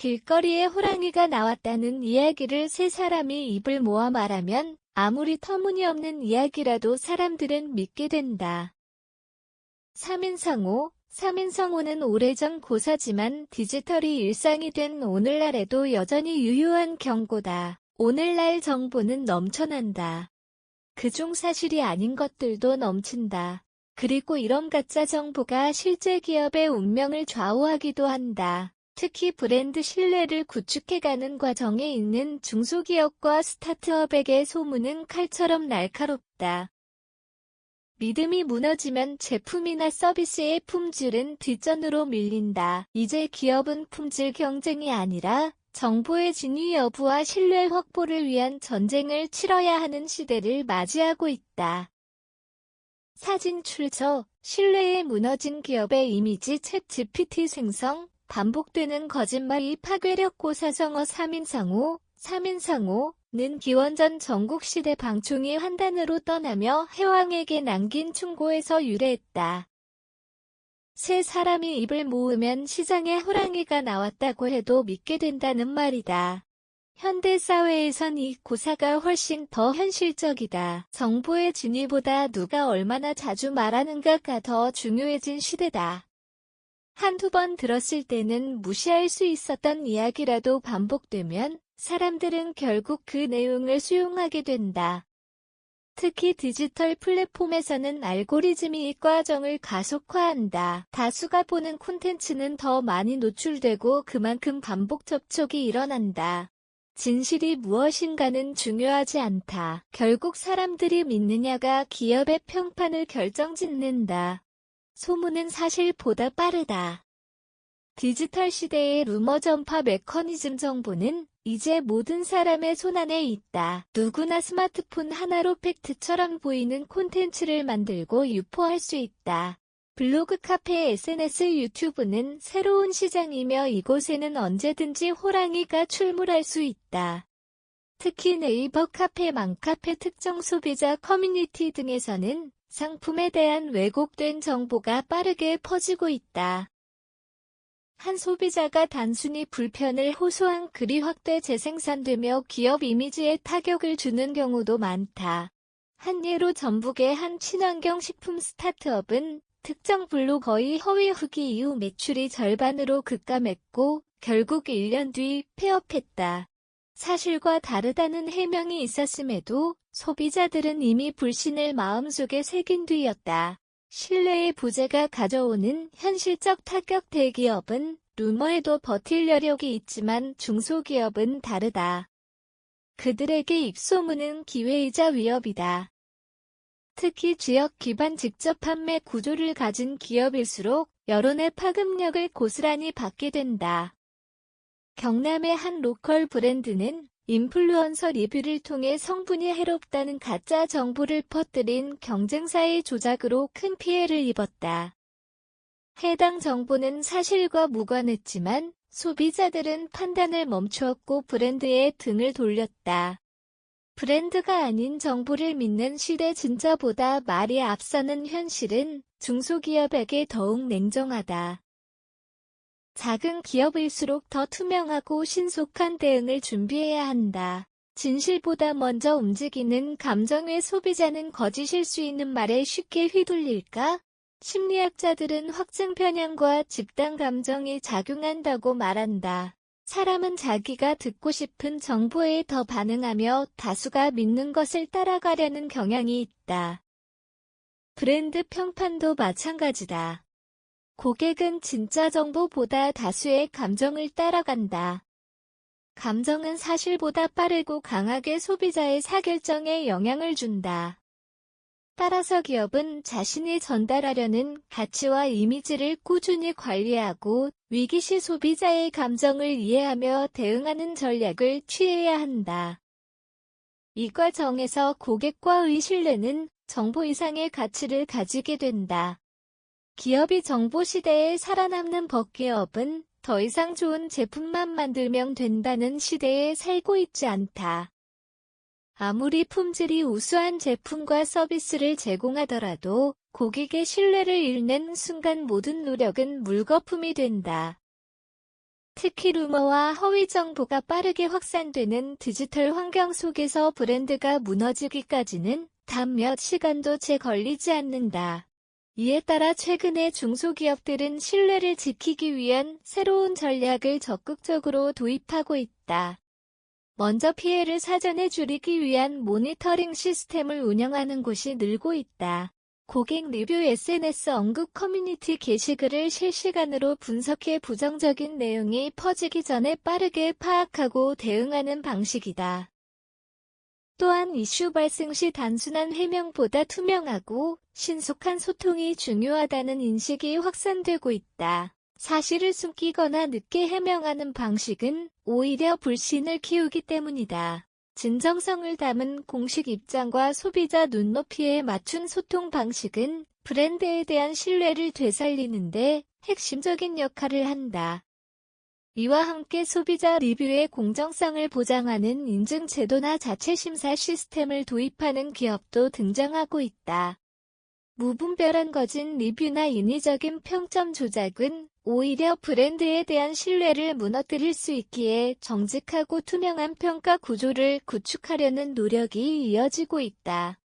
길거리에 호랑이가 나왔다는 이야기를 세 사람이 입을 모아 말하면 아무리 터무니없는 이야기라도 사람들은 믿게 된다. 3인상호 3인상호는 오래전 고사지만 디지털이 일상이 된 오늘날에도 여전히 유효한 경고다. 오늘날 정보는 넘쳐난다. 그중 사실이 아닌 것들도 넘친다. 그리고 이런 가짜 정보가 실제 기업의 운명을 좌우하기도 한다. 특히 브랜드 신뢰를 구축해가는 과정에 있는 중소기업과 스타트업에게 소문은 칼처럼 날카롭다. 믿음이 무너지면 제품이나 서비스의 품질은 뒷전으로 밀린다. 이제 기업은 품질 경쟁이 아니라 정보의 진위 여부와 신뢰 확보를 위한 전쟁을 치러야 하는 시대를 맞이하고 있다. 사진 출처, 신뢰에 무너진 기업의 이미지 챗 GPT 생성, 반복되는 거짓말이 파괴력 고사성어 3인상호, 3인상호는 기원전 전국시대 방충이 환단으로 떠나며 해왕에게 남긴 충고에서 유래했다. 세 사람이 입을 모으면 시장에 호랑이가 나왔다고 해도 믿게 된다는 말이다. 현대사회에선 이 고사가 훨씬 더 현실적이다. 정보의 진위보다 누가 얼마나 자주 말하는가가 더 중요해진 시대다. 한두 번 들었을 때는 무시할 수 있었던 이야기라도 반복되면 사람들은 결국 그 내용을 수용하게 된다. 특히 디지털 플랫폼에서는 알고리즘이 이 과정을 가속화한다. 다수가 보는 콘텐츠는 더 많이 노출되고 그만큼 반복 접촉이 일어난다. 진실이 무엇인가는 중요하지 않다. 결국 사람들이 믿느냐가 기업의 평판을 결정짓는다. 소문은 사실보다 빠르다. 디지털 시대의 루머 전파 메커니즘 정보는 이제 모든 사람의 손안에 있다. 누구나 스마트폰 하나로 팩트처럼 보이는 콘텐츠를 만들고 유포할 수 있다. 블로그, 카페, SNS, 유튜브는 새로운 시장이며 이곳에는 언제든지 호랑이가 출몰할 수 있다. 특히 네이버 카페, 맘카페, 특정 소비자 커뮤니티 등에서는 상품에 대한 왜곡된 정보가 빠르게 퍼지고 있다. 한 소비자가 단순히 불편을 호소한 글이 확대 재생산되며 기업 이미지에 타격을 주는 경우도 많다. 한 예로 전북의 한 친환경 식품 스타트업은 특정 블로거의 허위 후기 이후 매출이 절반으로 급감했고 결국 1년 뒤 폐업했다. 사실과 다르다는 해명이 있었음에도 소비자들은 이미 불신을 마음속에 새긴 뒤였다. 신뢰의 부재가 가져오는 현실적 타격. 대기업은 루머에도 버틸 여력이 있지만 중소기업은 다르다. 그들에게 입소문은 기회이자 위협이다. 특히 지역 기반 직접 판매 구조를 가진 기업일수록 여론의 파급력을 고스란히 받게 된다. 경남의 한 로컬 브랜드는 인플루언서 리뷰를 통해 성분이 해롭다는 가짜 정보를 퍼뜨린 경쟁사의 조작으로 큰 피해를 입었다. 해당 정보는 사실과 무관했지만 소비자들은 판단을 멈추었고 브랜드에 등을 돌렸다. 브랜드가 아닌 정보를 믿는 시대. 진짜보다 말이 앞서는 현실은 중소기업에게 더욱 냉정하다. 작은 기업일수록 더 투명하고 신속한 대응을 준비해야 한다. 진실보다 먼저 움직이는 감정의 소비자는 거짓일 수 있는 말에 쉽게 휘둘릴까? 심리학자들은 확증 편향과 집단 감정이 작용한다고 말한다. 사람은 자기가 듣고 싶은 정보에 더 반응하며 다수가 믿는 것을 따라가려는 경향이 있다. 브랜드 평판도 마찬가지다. 고객은 진짜 정보보다 다수의 감정을 따라간다. 감정은 사실보다 빠르고 강하게 소비자의 사결정에 영향을 준다. 따라서 기업은 자신이 전달하려는 가치와 이미지를 꾸준히 관리하고 위기시 소비자의 감정을 이해하며 대응하는 전략을 취해야 한다. 이 과정에서 고객과의 신뢰는 정보 이상의 가치를 가지게 된다. 기업이 정보 시대에 살아남는 법. 기업은 더 이상 좋은 제품만 만들면 된다는 시대에 살고 있지 않다. 아무리 품질이 우수한 제품과 서비스를 제공하더라도 고객의 신뢰를 잃는 순간 모든 노력은 물거품이 된다. 특히 루머와 허위 정보가 빠르게 확산되는 디지털 환경 속에서 브랜드가 무너지기까지는 단 몇 시간도 채 걸리지 않는다. 이에 따라 최근에 중소기업들은 신뢰를 지키기 위한 새로운 전략을 적극적으로 도입하고 있다. 먼저 피해를 사전에 줄이기 위한 모니터링 시스템을 운영하는 곳이 늘고 있다. 고객 리뷰 SNS 언급 커뮤니티 게시글을 실시간으로 분석해 부정적인 내용이 퍼지기 전에 빠르게 파악하고 대응하는 방식이다. 또한 이슈 발생 시 단순한 해명보다 투명하고 신속한 소통이 중요하다는 인식이 확산되고 있다. 사실을 숨기거나 늦게 해명하는 방식은 오히려 불신을 키우기 때문이다. 진정성을 담은 공식 입장과 소비자 눈높이에 맞춘 소통 방식은 브랜드에 대한 신뢰를 되살리는데 핵심적인 역할을 한다. 이와 함께 소비자 리뷰의 공정성을 보장하는 인증 제도나 자체 심사 시스템을 도입하는 기업도 등장하고 있다. 무분별한 거짓 리뷰나 인위적인 평점 조작은 오히려 브랜드에 대한 신뢰를 무너뜨릴 수 있기에 정직하고 투명한 평가 구조를 구축하려는 노력이 이어지고 있다.